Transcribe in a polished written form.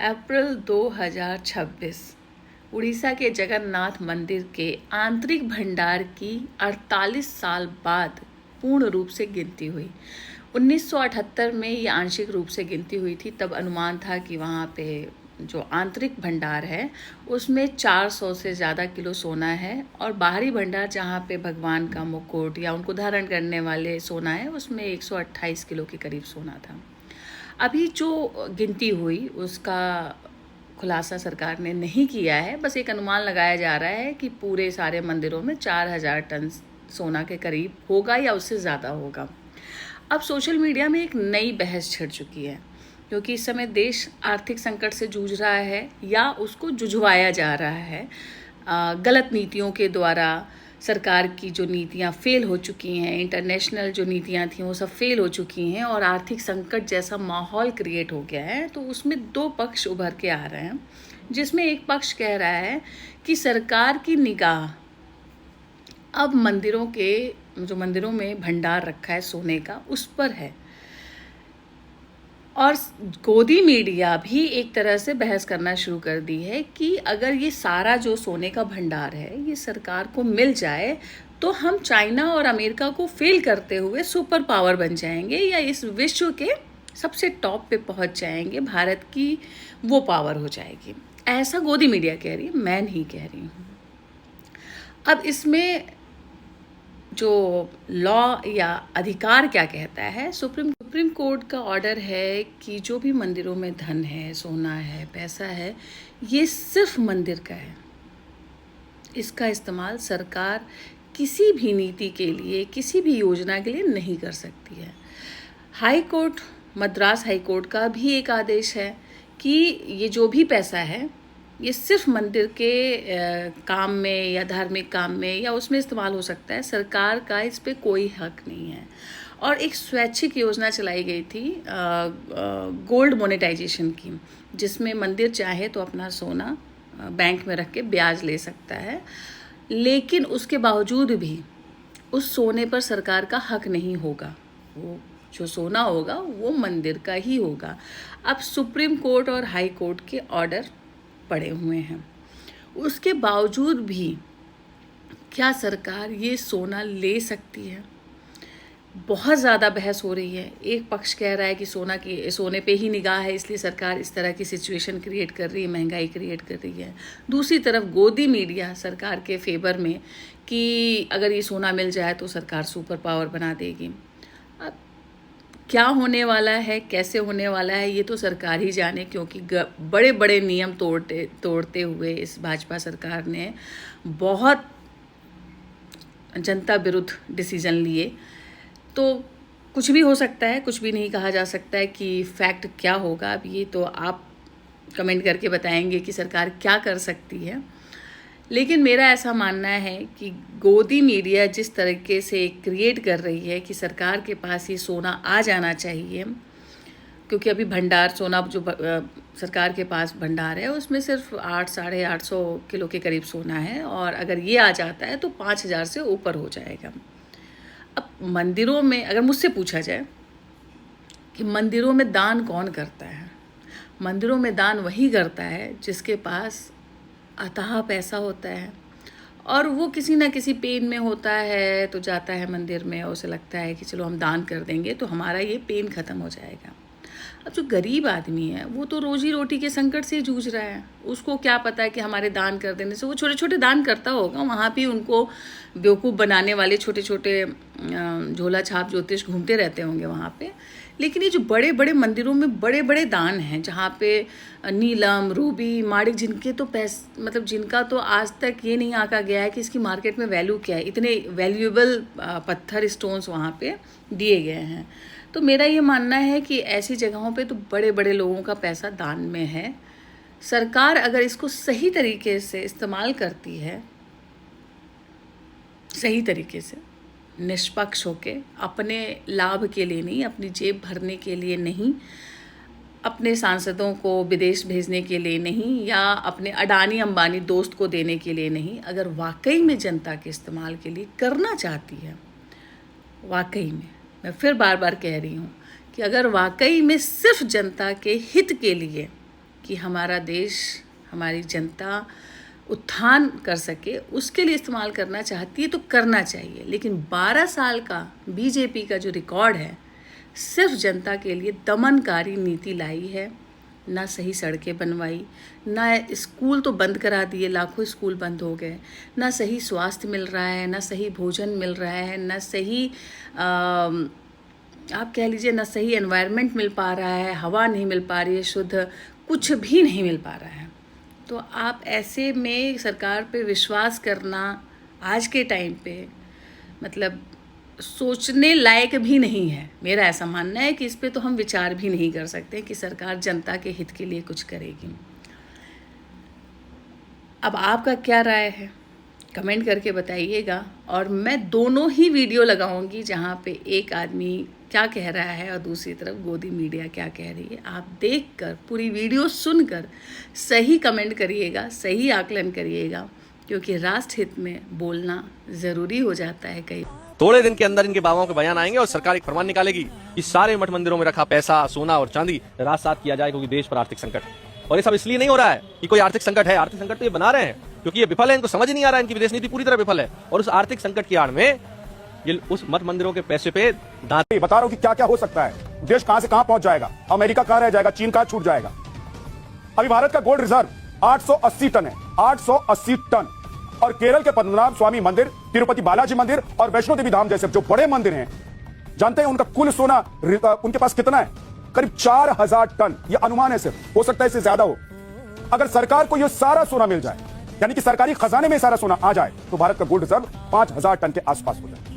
अप्रैल 2026 उड़ीसा के जगन्नाथ मंदिर के आंतरिक भंडार की 48 साल बाद पूर्ण रूप से गिनती हुई। 1978 में ये आंशिक रूप से गिनती हुई थी। तब अनुमान था कि वहाँ पे जो आंतरिक भंडार है उसमें 400 से ज़्यादा किलो सोना है, और बाहरी भंडार जहाँ पे भगवान का मुकुट या उनको धारण करने वाले सोना है उसमें 128 किलो के करीब सोना था। अभी जो गिनती हुई उसका खुलासा सरकार ने नहीं किया है, बस एक अनुमान लगाया जा रहा है कि पूरे सारे मंदिरों में 4000 टन सोना के करीब होगा या उससे ज़्यादा होगा। अब सोशल मीडिया में एक नई बहस छिड़ चुकी है, क्योंकि इस समय देश आर्थिक संकट से जूझ रहा है या उसको जुझवाया जा रहा है गलत नीतियों के द्वारा। सरकार की जो नीतियां फेल हो चुकी हैं, इंटरनेशनल जो नीतियां थी वो सब फेल हो चुकी हैं, और आर्थिक संकट जैसा माहौल क्रिएट हो गया है। तो उसमें दो पक्ष उभर के आ रहे हैं, जिसमें एक पक्ष कह रहा है कि सरकार की निगाह अब मंदिरों में भंडार रखा है सोने का उस पर है, और गोदी मीडिया भी एक तरह से बहस करना शुरू कर दी है कि अगर ये सारा जो सोने का भंडार है ये सरकार को मिल जाए तो हम चाइना और अमेरिका को फेल करते हुए सुपर पावर बन जाएंगे, या इस विश्व के सबसे टॉप पे पहुंच जाएंगे, भारत की वो पावर हो जाएगी। ऐसा गोदी मीडिया कह रही है, मैं नहीं कह रही हूँ। अब इसमें जो लॉ या अधिकार क्या कहता है, सुप्रीम कोर्ट का ऑर्डर है कि जो भी मंदिरों में धन है, सोना है, पैसा है, ये सिर्फ मंदिर का है। इसका इस्तेमाल सरकार किसी भी नीति के लिए, किसी भी योजना के लिए नहीं कर सकती है। High court, Madras high court का भी एक आदेश है कि ये जो भी पैसा है ये सिर्फ मंदिर के काम में या धार्मिक काम में या उसमें इस्तेमाल हो सकता है, सरकार का इस पे कोई हक नहीं है। और एक स्वैच्छिक योजना चलाई गई थी गोल्ड मोनेटाइजेशन की, जिसमें मंदिर चाहे तो अपना सोना बैंक में रख के ब्याज ले सकता है, लेकिन उसके बावजूद भी उस सोने पर सरकार का हक नहीं होगा। वो जो सोना होगा वो मंदिर का ही होगा। अब सुप्रीम कोर्ट और हाई कोर्ट के ऑर्डर पड़े हुए हैं, उसके बावजूद भी क्या सरकार ये सोना ले सकती है? बहुत ज़्यादा बहस हो रही है। एक पक्ष कह रहा है कि सोने पे ही निगाह है, इसलिए सरकार इस तरह की सिचुएशन क्रिएट कर रही है, महंगाई क्रिएट कर रही है। दूसरी तरफ गोदी मीडिया सरकार के फेवर में कि अगर ये सोना मिल जाए तो सरकार सुपर पावर बना देगी। अब क्या होने वाला है, कैसे होने वाला है, ये तो सरकार ही जाने, क्योंकि बड़े बड़े नियम तोड़ते हुए इस भाजपा सरकार ने बहुत जनता विरुद्ध डिसीजन लिए। तो कुछ भी हो सकता है, कुछ भी नहीं कहा जा सकता है कि फैक्ट क्या होगा। अब ये तो आप कमेंट करके बताएंगे कि सरकार क्या कर सकती है। लेकिन मेरा ऐसा मानना है कि गोदी मीडिया जिस तरीके से क्रिएट कर रही है कि सरकार के पास ये सोना आ जाना चाहिए, क्योंकि अभी भंडार सोना जो सरकार के पास भंडार है उसमें सिर्फ 800-850 किलो के करीब सोना है, और अगर ये आ जाता है तो 5000 से ऊपर हो जाएगा। अब मंदिरों में अगर मुझसे पूछा जाए कि मंदिरों में दान कौन करता है, मंदिरों में दान वही करता है जिसके पास अथाह पैसा होता है, और वो किसी ना किसी पेन में होता है तो जाता है मंदिर में, और उसे लगता है कि चलो हम दान कर देंगे तो हमारा ये पेन ख़त्म हो जाएगा। अब जो गरीब आदमी है वो तो रोजी रोटी के संकट से जूझ रहा है, उसको क्या पता है कि हमारे दान कर देने से, वो छोटे छोटे दान करता होगा, वहाँ भी उनको बेवकूफ़ बनाने वाले छोटे छोटे झोला छाप ज्योतिष घूमते रहते होंगे वहाँ पे। लेकिन ये जो बड़े बड़े मंदिरों में बड़े बड़े दान हैं, जहाँ पे नीलम, रूबी, माणिक, जिनके तो मतलब जिनका तो आज तक ये नहीं आंका गया है कि इसकी मार्केट में वैल्यू क्या है, इतने वैल्यूएबल पत्थर स्टोन्स वहाँ पे दिए गए हैं। तो मेरा ये मानना है कि ऐसी जगहों पे तो बड़े बड़े लोगों का पैसा दान में है। सरकार अगर इसको सही तरीके से इस्तेमाल करती है, सही तरीके से निष्पक्ष होके, अपने लाभ के लिए नहीं, अपनी जेब भरने के लिए नहीं, अपने सांसदों को विदेश भेजने के लिए नहीं, या अपने अडानी अंबानी दोस्त को देने के लिए नहीं, अगर वाकई में जनता के इस्तेमाल के लिए करना चाहती है, वाकई में, मैं फिर बार बार कह रही हूँ कि अगर वाकई में सिर्फ जनता के हित के लिए कि हमारा देश, हमारी जनता उत्थान कर सके, उसके लिए इस्तेमाल करना चाहती है तो करना चाहिए। लेकिन 12 साल का बीजेपी का जो रिकॉर्ड है, सिर्फ जनता के लिए दमनकारी नीति लाई है। ना सही सड़कें बनवाई, ना स्कूल तो बंद करा दिए, लाखों स्कूल बंद हो गए, ना सही स्वास्थ्य मिल रहा है, ना सही भोजन मिल रहा है, ना सही आप कह लीजिए ना सही एनवायरनमेंट मिल पा रहा है, हवा नहीं मिल पा रही है शुद्ध, कुछ भी नहीं मिल पा रहा है। तो आप ऐसे में सरकार पे विश्वास करना आज के टाइम पे मतलब सोचने लायक भी नहीं है। मेरा ऐसा मानना है कि इस पे तो हम विचार भी नहीं कर सकते कि सरकार जनता के हित के लिए कुछ करेगी। अब आपका क्या राय है, कमेंट करके बताइएगा। और मैं दोनों ही वीडियो लगाऊंगी जहाँ पे एक आदमी क्या कह रहा है और दूसरी तरफ गोदी मीडिया क्या कह रही है। आप देखकर पूरी वीडियो सुनकर सही कमेंट करिएगा, सही आकलन करिएगा, क्योंकि राष्ट्र हित में बोलना ज़रूरी हो जाता है। कई थोड़े दिन के अंदर इनके बाबाओं के बयान आएंगे और सरकार एक फरमान निकालेगी कि सारे मठ मंदिरों में रखा पैसा, सोना और चांदी रात सात किया जाए, क्योंकि देश पर आर्थिक संकट है। और ये सब इसलिए नहीं हो रहा है कि कोई आर्थिक संकट है, आर्थिक संकट तो ये बना रहे हैं क्योंकि ये विफल है, इनको समझ नहीं आ रहा है, इनकी विदेश नीति पूरी तरह विफल है। और उस आर्थिक संकट की आड़ में ये उस मठ मंदिरों के पैसे पे दांत बता रहा हूं कि क्या क्या हो सकता है। देश कहां से कहां पहुंच जाएगा, अमेरिका कहां रह जाएगा, चीन कहां छूट जाएगा। अभी भारत का गोल्ड रिजर्व 880 टन है, 880 टन। और केरल के पद्मनाभ स्वामी मंदिर, तिरुपति बालाजी मंदिर और वैष्णो देवी धाम जैसे जो बड़े मंदिर हैं, जानते हैं उनका कुल सोना उनके पास कितना है? करीब 4000 टन। यह अनुमान है, सिर्फ हो सकता है इससे ज्यादा हो। अगर सरकार को यह सारा सोना मिल जाए, यानी कि सरकारी खजाने में सारा सोना आ जाए, तो भारत का गोल्ड रिजर्व 5000 टन के आसपास हो जाए।